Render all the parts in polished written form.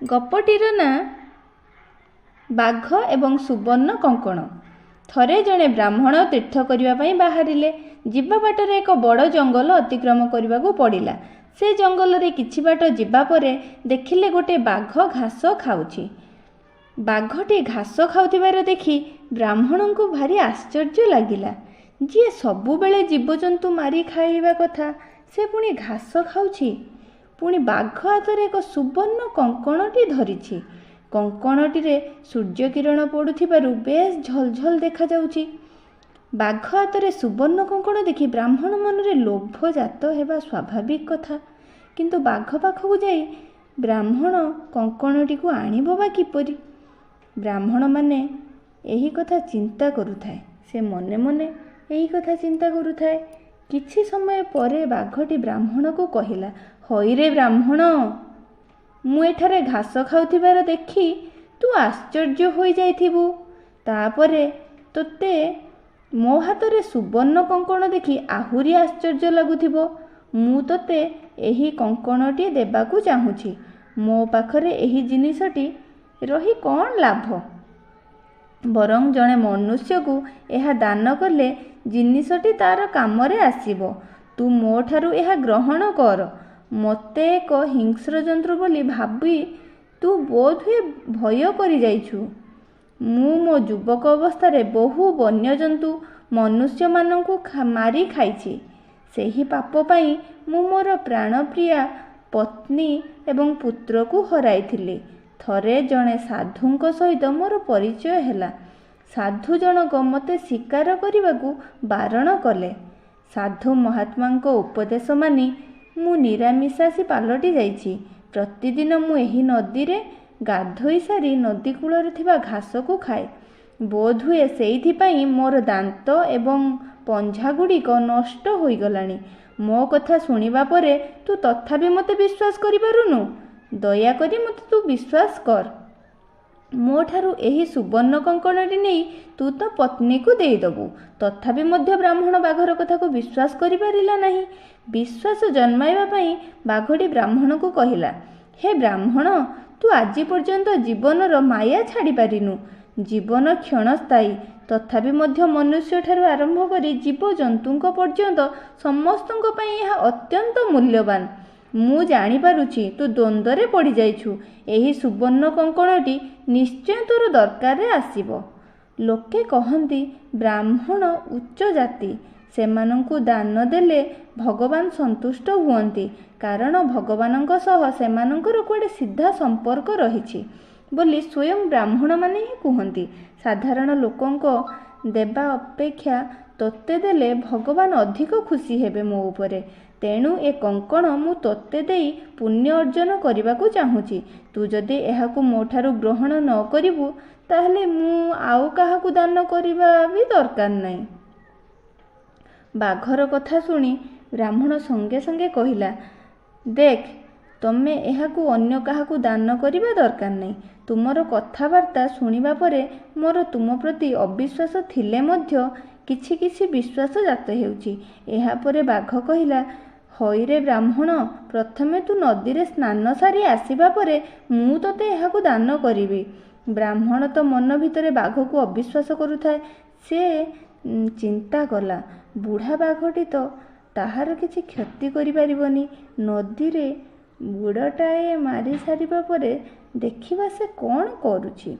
गपटीर ना बाघ एवं सुवर्ण कंकण। थरे जड़े ब्राह्मण तीर्थ करने बाहरिले। जिबा बाटरे एक बड़ जंगल अतिक्रम करने को पड़ा। से जंगल रे किछि बाट जिबा परे देखिले गोटे बाघ घास खाउछि। बाघटी घास खाउथिबार देखि ब्राह्मण को भारी आश्चर्य लागिला। जी सबुबेले जीवजंतु मारी खाइबा कथा से पुणी घास खाउछि। पुणी बाघ हाथरे एक सुवर्ण कंकणटी धरिछि। कंकणटी सूर्य किरण पड़ुथिबारु बेस झलझल देखा जाउछि। बाघ हाथरे सुवर्ण कंकण देखि ब्राह्मण मनरे लोभ जात हेबा स्वाभाविक कथा। किंतु बाघ पाखकु जाई ब्राह्मण कंकणटी को आनिबो बा किपरि? ब्राह्मण माने एही कथा चिंता करुथाए। से मने मने एही कथा चिंता करुथाए। किछि समय परे बाघटी ब्राह्मण को कहिला, हईरे ब्राह्मण, मु एठारे घास खाउथिबार देखि तू आश्चर्य होई जाइथिबु। तापरे तोते मो हाथरे सुवर्ण कंकण देखि आहुरी आश्चर्य लागुथिबो। मु तोते एही कंकणटी देबाकू चाहूछि। मो पाखरे एही जिनिसटी रही कौन लाभ? बरं जड़े मनुष्य को यह दान कले जिनिसटी तार कामरे आसीबो। तू मो ठारू यह ग्रहण कर। मते एक हिंस्र जंतु बोली भाबी तू बोध हुए भय करि जाइछु। मु मो युवक अवस्था बहु वन्यजंतु मनुष्य मानू मारी खाइछि। सेही पाप पाई मु मोर प्राणप्रिया पत्नी एवं पुत्र को हराइथिली। थरे जड़े साधुंक सहित मोर परिचय हैला। साधु जनक मते शिकार करने बारण कले। साधु महात्मा उपदेश मानी मु निरामिषासी पालटी जाइछि। प्रतिदिन मु एही नदी रे गाधोई सारी नदी कूल थिबा घास को खाए। बोध हुए सेइथिपाई मोर दांत एवं पंझा गुड़िक नष्ट होई गलानी। मो कथा सुनिबा परे तू तथापि मते विश्वास करि पारुनु? दया करी मते तू विश्वास कर। मो ठारू एही सुवर्ण कंकणटी नहीं तू तो पत्नी को देदबु। तथापि मध्य ब्राह्मण बाघर कथा को विश्वास करि पारिला नहीं। विश्वास जन्माइबा पई बाघटी ब्राह्मण को कहिला, हे ब्राह्मण, तू आजि पर्यंत जीवनर माया छाड़ी पारिनु। जीवन क्षणस्थायी। तथापि मध्य मनुष्य ठारू आरंभ करी जीव जंतुंक पर्यंत समस्तंक पई यह अत्यंत मूल्यवान। मु जानी पारुछि तू द्वंद्वरे पड़ी जाइछु। एही सुवर्ण कंकणटी निश्चय तोर दरकार रे आसीबो। लोके कहंती ब्राह्मण उच्च जाति। सेमानंकु दान देले भगवान संतुष्ट हुअंती। कारण भगवानंक सह सेमानंकर कुआडे सीधा संपर्क रहिछि बोली स्वयं ब्राह्मण माने ही कहंती। साधारण लोकंक देबा अपेक्षा तोते देले भगवान अधिक खुशी हेबे मो उपरे। तेणु ए कंकण मु तोते देई पुण्य अर्जन करने को चाहूँगी। तू जदि एहाकु मोठारू ग्रहण न करिबु ताहले मु आउ काहाकु दान करिबा भी दरकार नहीं। बाघर कथा सुनी ब्राह्मण संगे संगे कहिला, देख तमे एहाकु अन्य काहाकु दान करिबा दरकार नहीं। तुमर कथबार्ता सुनिबा परे मोर तुम प्रति अविश्वास थिले मध्य किछि किछि विश्वास जात हेउछि। एहा परे बाघ कहिला, हईरे ब्राह्मण, प्रथमे तू नदी रे स्नान सारी आसीबा परे मु तोते एहाकु दान करिबी। ब्राह्मण तो मन भितरे बाघ को अविश्वास करुथाए। से चिंता कला, बुढ़ा बाघटी तो ताहार किछि क्षति करि पारिबनी। नदी रे बुड़ाटाए मारी सारिबा परे देखिबा से कौन करुछि।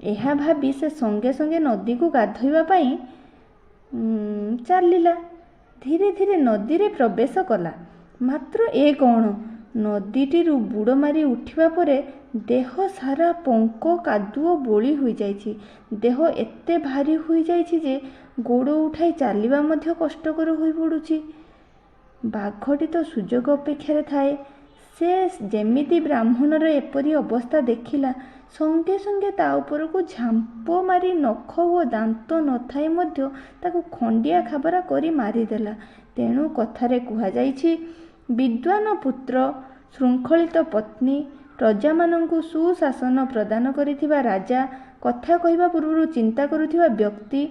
एहा भाबी से संगे संगे नदी को गाधोइबा पई चलिला। धीरे धीरे नदी रे प्रवेश कला। मात्र ए कौन, नदीटीरु बुड़ मारी उठिबा परे देह सारा पंक कादुओ बोली हुई जाइछि। देह एते भारी हुई जाइछि जे गोड़ उठाई चलिबा मध्य कष्टकर होई पड़ुछि। बाघटी तो सुजोग अपेक्षा थाए। से जेमिति ब्राह्मणर एपरी अवस्था देखिला संगे संगे ता ऊपर को झांप मारी नख ओ दांत न थाई मध्य ताकू खंडिया खाबरा करी मारिदेला। तेणु कथारे कुहा जाइछि, विद्वान पुत्र, शृंखलित पत्नी, प्रजा मानंकु सुशासन प्रदान करिथिबा राजा, कथा कहिबा पूर्व चिंता करुथिबा व्यक्ति,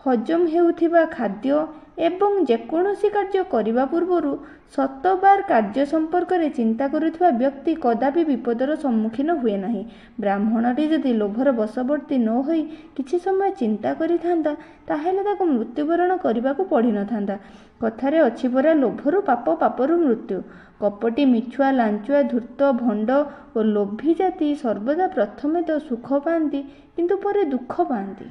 हजम हेउथिबा खाद्य ଏବଂ ଯେକୌଣସି କାର୍ଯ୍ୟ କରିବା ପୂର୍ବରୁ ଶତବାର କାର୍ଯ୍ୟ ସମ୍ପର୍କରେ ଚିନ୍ତା କରୁଥିବା ବ୍ୟକ୍ତି କଦାପି ବିପଦର ସମ୍ମୁଖୀନ ହୁଏ ନାହିଁ। ବ୍ରାହ୍ମଣଟି ଯଦି ଲୋଭର ବଶବର୍ତ୍ତୀ ନ ହୋଇ କିଛି ସମୟ ଚିନ୍ତା କରିଥାନ୍ତା ତାହେଲେ ତାକୁ ମୃତ୍ୟୁବରଣ କରିବାକୁ ପଡ଼ିନଥାନ୍ତା। କଥାରେ ଅଛି ପରା, ଲୋଭରୁ ପାପ, ପାପରୁ ମୃତ୍ୟୁ। କପଟି, ମିଛୁଆ, ଲାଞ୍ଚୁଆ, ଧୂର୍ତ୍ତ, ଭଣ୍ଡ ଓ ଲୋଭୀ ଜାତି ସର୍ବଦା ପ୍ରଥମେ ତ ସୁଖ ପାଆନ୍ତି, କିନ୍ତୁ ପରେ ଦୁଃଖ ପାଆନ୍ତି।